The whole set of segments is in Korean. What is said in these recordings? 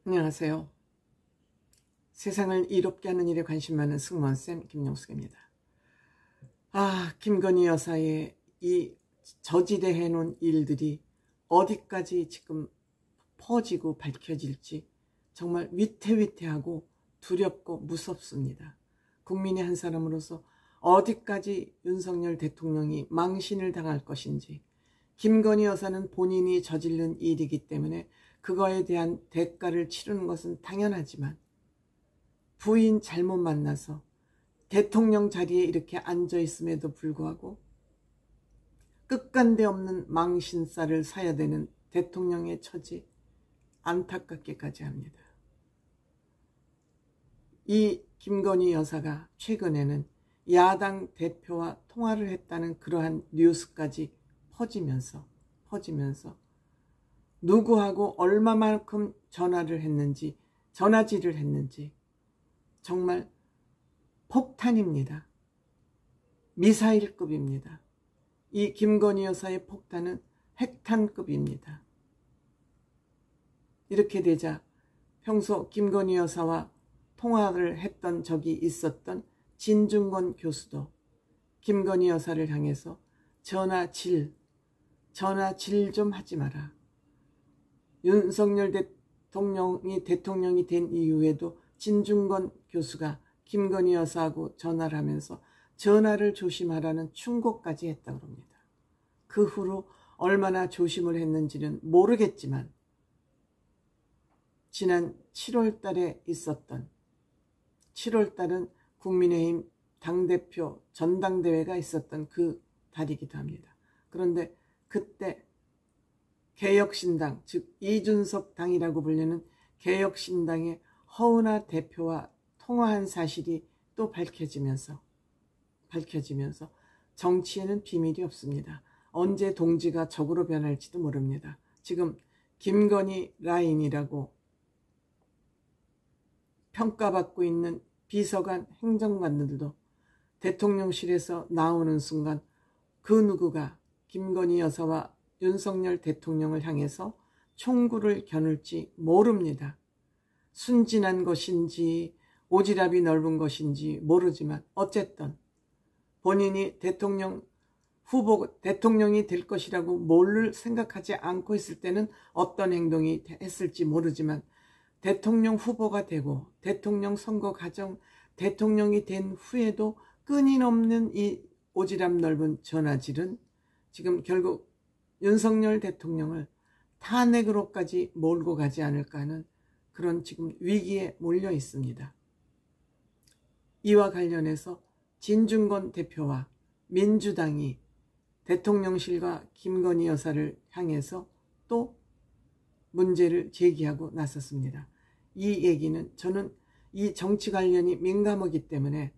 안녕하세요. 세상을 이롭게 하는 일에 관심 많은 승무원쌤 김용숙입니다. 김건희 여사의 이 저지대 해놓은 일들이 어디까지 지금 퍼지고 밝혀질지 정말 위태위태하고 두렵고 무섭습니다. 국민의 한 사람으로서 어디까지 윤석열 대통령이 망신을 당할 것인지, 김건희 여사는 본인이 저지른 일이기 때문에 그거에 대한 대가를 치르는 것은 당연하지만 부인 잘못 만나서 대통령 자리에 이렇게 앉아 있음에도 불구하고 끝간데 없는 망신살을 사야 되는 대통령의 처지 안타깝게까지 합니다. 이 김건희 여사가 최근에는 야당 대표와 통화를 했다는 그러한 뉴스까지 퍼지면서 누구하고 얼마만큼 전화를 했는지, 전화질을 했는지 정말 폭탄입니다. 미사일급입니다. 이 김건희 여사의 폭탄은 핵탄급입니다. 이렇게 되자 평소 김건희 여사와 통화를 했던 적이 있었던 진중권 교수도 김건희 여사를 향해서 전화질 좀 하지 마라. 윤석열 대통령이 된 이후에도 진중권 교수가 김건희 여사하고 전화를 하면서 전화를 조심하라는 충고까지 했다고 합니다. 그 후로 얼마나 조심을 했는지는 모르겠지만 지난 7월 달에 있었던 7월 달은 국민의힘 당대표 전당대회가 있었던 그 달이기도 합니다. 그런데 그때 개혁신당, 즉 이준석 당이라고 불리는 개혁신당의 허은하 대표와 통화한 사실이 또 밝혀지면서 정치에는 비밀이 없습니다. 언제 동지가 적으로 변할지도 모릅니다. 지금 김건희 라인이라고 평가받고 있는 비서관 행정관들도 대통령실에서 나오는 순간 그 누구가 김건희 여사와 윤석열 대통령을 향해서 총구를 겨눌지 모릅니다. 순진한 것인지 오지랖이 넓은 것인지 모르지만 어쨌든 본인이 대통령이 될 것이라고 뭘 생각하지 않고 있을 때는 어떤 행동이 했을지 모르지만 대통령 후보가 되고 대통령 선거 과정 대통령이 된 후에도 끊임없는 이 오지랖 넓은 전화질은 지금 결국 윤석열 대통령을 탄핵으로까지 몰고 가지 않을까 하는 그런 지금 위기에 몰려 있습니다. 이와 관련해서 진중권 대표와 민주당이 대통령실과 김건희 여사를 향해서 또 문제를 제기하고 나섰습니다. 이 얘기는 저는 이 정치 관련이 민감하기 때문에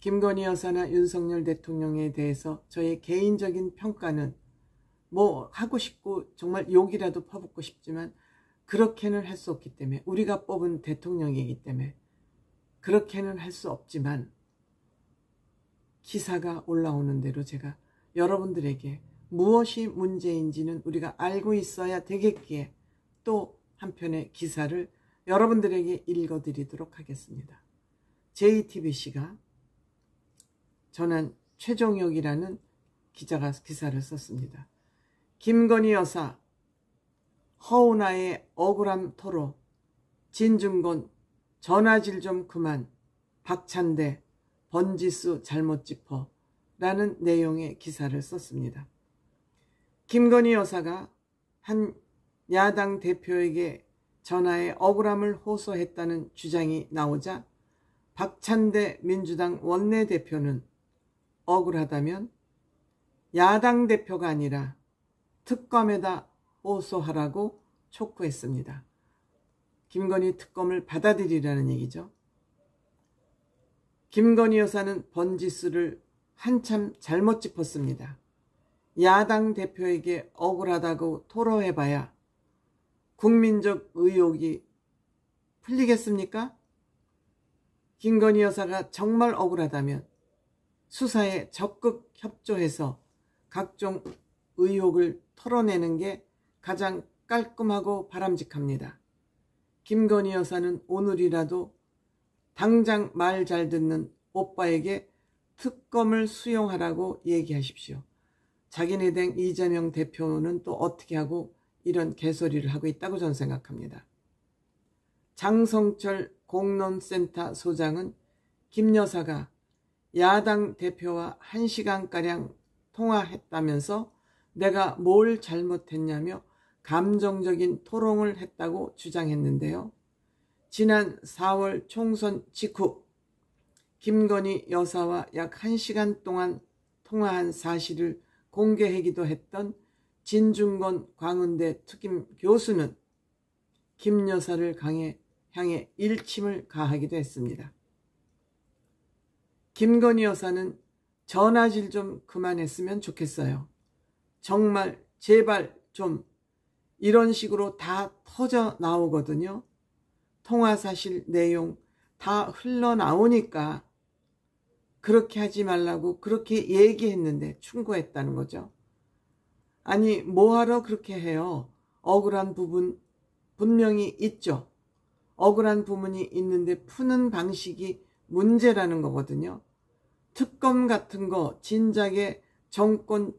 김건희 여사나 윤석열 대통령에 대해서 저의 개인적인 평가는 뭐 하고 싶고 정말 욕이라도 퍼붓고 싶지만 그렇게는 할 수 없기 때문에 우리가 뽑은 대통령이기 때문에 그렇게는 할 수 없지만 기사가 올라오는 대로 제가 여러분들에게 무엇이 문제인지는 우리가 알고 있어야 되겠기에 또 한편의 기사를 여러분들에게 읽어드리도록 하겠습니다. JTBC가 전한 최종혁이라는 기자가 기사를 썼습니다. 김건희 여사 허은하의 억울함 토로, 진중권 전화질 좀 그만, 박찬대 번지수 잘못 짚어 라는 내용의 기사를 썼습니다. 김건희 여사가 한 야당 대표에게 전화에 억울함을 호소했다는 주장이 나오자 박찬대 민주당 원내대표는 억울하다면 야당 대표가 아니라 특검에다 호소하라고 촉구했습니다. 김건희 특검을 받아들이라는 얘기죠. 김건희 여사는 번지수를 한참 잘못 짚었습니다. 야당 대표에게 억울하다고 토로해봐야 국민적 의혹이 풀리겠습니까? 김건희 여사가 정말 억울하다면 수사에 적극 협조해서 각종 의혹을 털어내는 게 가장 깔끔하고 바람직합니다. 김건희 여사는 오늘이라도 당장 말 잘 듣는 오빠에게 특검을 수용하라고 얘기하십시오. 자기네 당 이재명 대표는 또 어떻게 하고 이런 개소리를 하고 있다고 저는 생각합니다. 장성철 공론센터 소장은 김 여사가 야당 대표와 1시간가량 통화했다면서 내가 뭘 잘못했냐며 감정적인 토론을 했다고 주장했는데요. 지난 4월 총선 직후 김건희 여사와 약 1시간 동안 통화한 사실을 공개하기도 했던 진중권 광운대 특임 교수는 김 여사를 향해 일침을 가하기도 했습니다. 김건희 여사는 전화질 좀 그만했으면 좋겠어요. 정말 제발 좀 이런 식으로 다 터져 나오거든요. 통화 사실 내용 다 흘러나오니까 그렇게 하지 말라고 그렇게 얘기했는데 충고했다는 거죠. 아니 뭐하러 그렇게 해요. 억울한 부분 분명히 있죠. 억울한 부분이 있는데 푸는 방식이 문제라는 거거든요. 특검 같은 거 진작에 정권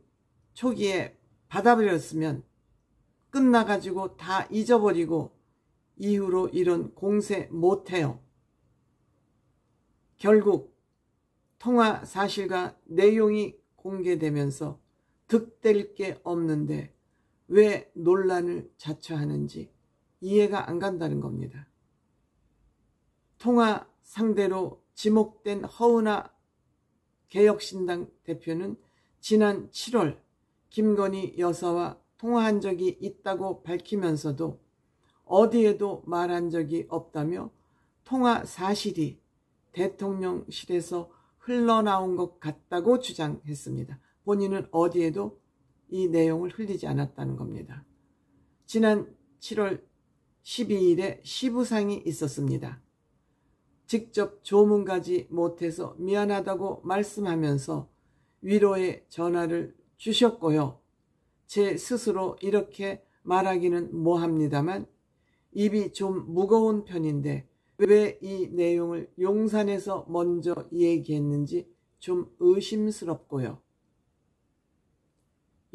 초기에 받아버렸으면 끝나가지고 다 잊어버리고 이후로 이런 공세 못해요. 결국 통화 사실과 내용이 공개되면서 득될 게 없는데 왜 논란을 자초하는지 이해가 안 간다는 겁니다. 통화 상대로 지목된 허은하 개혁신당 대표는 지난 7월 김건희 여사와 통화한 적이 있다고 밝히면서도 어디에도 말한 적이 없다며 통화 사실이 대통령실에서 흘러나온 것 같다고 주장했습니다. 본인은 어디에도 이 내용을 흘리지 않았다는 겁니다. 지난 7월 12일에 시부상이 있었습니다. 직접 조문가지 못해서 미안하다고 말씀하면서 위로의 전화를 주셨고요. 제 스스로 이렇게 말하기는 뭐합니다만 입이 좀 무거운 편인데 왜 이 내용을 용산에서 먼저 얘기했는지 좀 의심스럽고요.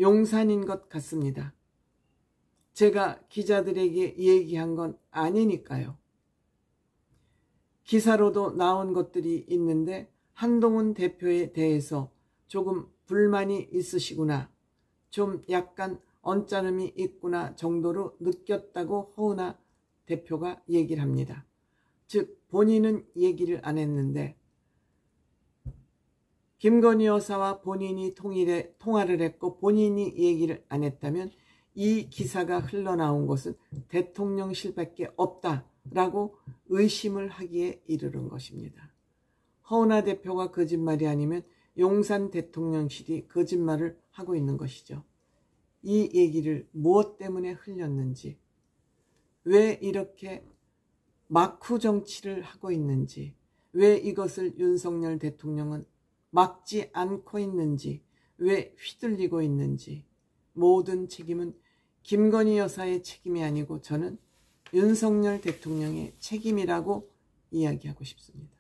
용산인 것 같습니다. 제가 기자들에게 얘기한 건 아니니까요. 기사로도 나온 것들이 있는데 한동훈 대표에 대해서 조금 불만이 있으시구나, 좀 약간 언짢음이 있구나 정도로 느꼈다고 허은하 대표가 얘기를 합니다. 즉 본인은 얘기를 안 했는데 김건희 여사와 본인이 통화를 했고 본인이 얘기를 안 했다면 이 기사가 흘러나온 것은 대통령실밖에 없다라고 의심을 하기에 이르는 것입니다. 허은하 대표가 거짓말이 아니면 용산 대통령실이 거짓말을 하고 있는 것이죠. 이 얘기를 무엇 때문에 흘렸는지, 왜 이렇게 막후 정치를 하고 있는지, 왜 이것을 윤석열 대통령은 막지 않고 있는지, 왜 휘둘리고 있는지, 모든 책임은 김건희 여사의 책임이 아니고 저는 윤석열 대통령의 책임이라고 이야기하고 싶습니다.